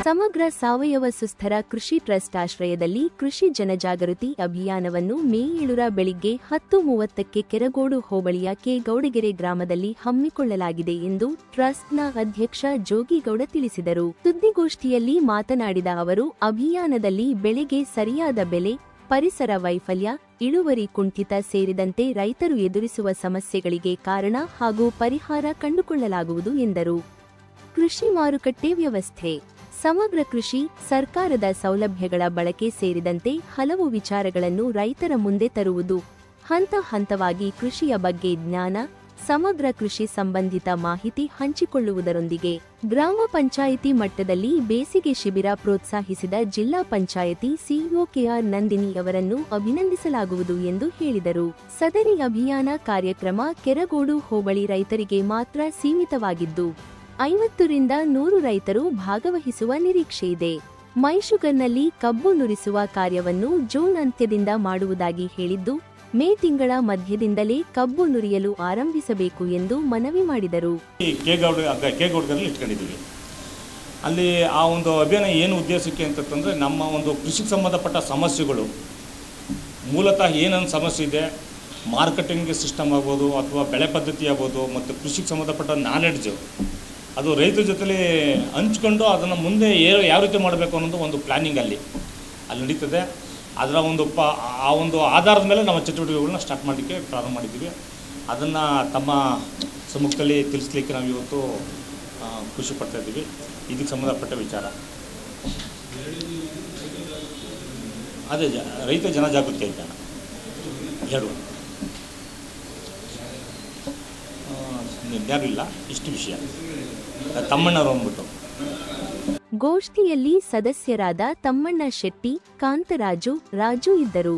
ಸಮಗ್ರ ಸಾವಯವ ಸುಸ್ಥಿರ ಕೃಷಿ ಟ್ರಸ್ಟ್ ಆಶ್ರಯದಲ್ಲಿ ಕೃಷಿ ಜನಜಾಗೃತಿ ಅಭಿಯಾನವನ್ನು ಮೇ 7 ಬೆಳಿಗ್ಗೆ 10:30ಕ್ಕೆ ಕೆರಗೋಡು ಹೋಬಳಿಯ ಕೆ ಗೌಡಗೆರೆ ಗ್ರಾಮದಲ್ಲಿ ಹಮ್ಮಿಕೊಳ್ಳಲಾಗಿದೆ ಎಂದು ಟ್ರಸ್ಟ್ನ ಅಧ್ಯಕ್ಷ ಜೋಗಿಗೌಡ ತಿಳಿಸಿದರು. ಸುದ್ದಿಗೋಷ್ಠಿಯಲ್ಲಿ ಮಾತನಾಡಿದ ಅವರು, ಅಭಿಯಾನದಲ್ಲಿ ಬೆಳೆಗೆ ಸರಿಯಾದ ಬೆಲೆ, ಪರಿಸರ ವೈಫಲ್ಯ, ಇಳುವರಿ ಕುಂಠಿತ ಸೇರಿದಂತೆ ರೈತರು ಎದುರಿಸುವ ಸಮಸ್ಯೆಗಳಿಗೆ ಕಾರಣ ಹಾಗೂ ಪರಿಹಾರ ಕಂಡುಕೊಳ್ಳಲಾಗುವುದು ಎಂದರು. ಕೃಷಿ ಮಾರುಕಟ್ಟೆ ವ್ಯವಸ್ಥೆ, ಸಮಗ್ರ ಕೃಷಿ, ಸರ್ಕಾರದ ಸೌಲಭ್ಯಗಳ ಬಳಕೆ ಸೇರಿದಂತೆ ಹಲವು ವಿಚಾರಗಳನ್ನು ರೈತರ ಮುಂದೆ ತರುವುದು, ಹಂತ ಹಂತವಾಗಿ ಕೃಷಿಯ ಬಗ್ಗೆ ಜ್ಞಾನ, ಸಮಗ್ರ ಕೃಷಿ ಸಂಬಂಧಿತ ಮಾಹಿತಿ ಹಂಚಿಕೊಳ್ಳುವುದರೊಂದಿಗೆ ಗ್ರಾಮ ಪಂಚಾಯಿತಿ ಮಟ್ಟದಲ್ಲಿ ಬೇಸಿಗೆ ಶಿಬಿರ ಪ್ರೋತ್ಸಾಹಿಸಿದ ಜಿಲ್ಲಾ ಪಂಚಾಯಿತಿ ಸಿಇಒ ಕೆಆರ್ ನಂದಿನಿ ಅವರನ್ನು ಅಭಿನಂದಿಸಲಾಗುವುದು ಎಂದು ಹೇಳಿದರು. ಸದರಿ ಅಭಿಯಾನ ಕಾರ್ಯಕ್ರಮ ಕೆರಗೋಡು ಹೋಬಳಿ ರೈತರಿಗೆ ಮಾತ್ರ ಸೀಮಿತವಾಗಿದ್ದು 50ರಿಂದ 100 ರೈತರು ಭಾಗವಹಿಸುವ ನಿರೀಕ್ಷೆಯಿದೆ. ಮೈಶುಗರ್ನಲ್ಲಿ ಕಬ್ಬು ನುರಿಸುವ ಕಾರ್ಯವನ್ನು ಜೂನ್ ಅಂತ್ಯದಿಂದ ಮಾಡುವುದಾಗಿ ಹೇಳಿದ್ದು, ಮೇ ತಿಂಗಳ ಮಧ್ಯದಿಂದಲೇ ಕಬ್ಬು ನುರಿಯಲು ಆರಂಭಿಸಬೇಕು ಎಂದು ಮನವಿ ಮಾಡಿದರು. ಕೇಗೌಡರಲ್ಲಿ ಇಟ್ಕೊಂಡಿದ್ದೀವಿ. ಅಲ್ಲಿ ಆ ಒಂದು ಅಭಿಯಾನ ಏನು ಉದ್ದೇಶಕ್ಕೆ ಅಂತಂದರೆ, ನಮ್ಮ ಒಂದು ಕೃಷಿಗೆ ಸಂಬಂಧಪಟ್ಟ ಸಮಸ್ಯೆಗಳು, ಮೂಲತಃ ಏನೇನು ಸಮಸ್ಯೆ ಇದೆ, ಮಾರ್ಕೆಟಿಂಗ್ ಸಿಸ್ಟಮ್ ಆಗ್ಬೋದು ಅಥವಾ ಬೆಳೆ ಪದ್ಧತಿ ಆಗ್ಬೋದು, ಮತ್ತು ಕೃಷಿಗೆ ಸಂಬಂಧಪಟ್ಟ ನಾಲೆಡ್ಜು ಅದು ರೈತರ ಜೊತೆಲಿ ಹಂಚ್ಕೊಂಡು ಅದನ್ನು ಮುಂದೆ ಯಾವ ರೀತಿ ಮಾಡಬೇಕು ಅನ್ನೋದು ಒಂದು ಪ್ಲ್ಯಾನಿಂಗ್ ಅಲ್ಲಿ ನಡೀತದೆ. ಅದರ ಒಂದು ಆ ಒಂದು ಆಧಾರದ ಮೇಲೆ ನಮ್ಮ ಚಟುವಟಿಕೆಗಳನ್ನ ಸ್ಟಾರ್ಟ್ ಮಾಡಲಿಕ್ಕೆ ಪ್ರಾರಂಭ ಮಾಡಿದ್ದೀವಿ. ಅದನ್ನು ತಮ್ಮ ಸಮ್ಮುಖದಲ್ಲಿ ತಿಳಿಸ್ಲಿಕ್ಕೆ ನಾವು ಇವತ್ತು ಖುಷಿ ಪಡ್ತಾಯಿದ್ದೀವಿ. ಇದಕ್ಕೆ ಸಂಬಂಧಪಟ್ಟ ವಿಚಾರ ಅದೇ ರೈತ ಜನಜಾಗೃತಿ ಅಭಿಯಾನ ಹೇಳುವ ಯಾರಿಲ್ಲ, ಇಷ್ಟು ವಿಷಯ ತಮ್ಮಣ್ಣವರು ಅಂದ್ಬಿಟ್ಟು. ಗೋಷ್ಠಿಯಲ್ಲಿ ಸದಸ್ಯರಾದ ತಮ್ಮಣ್ಣ ಶೆಟ್ಟಿ, ಕಾಂತರಾಜು, ರಾಜು ಇದ್ದರು.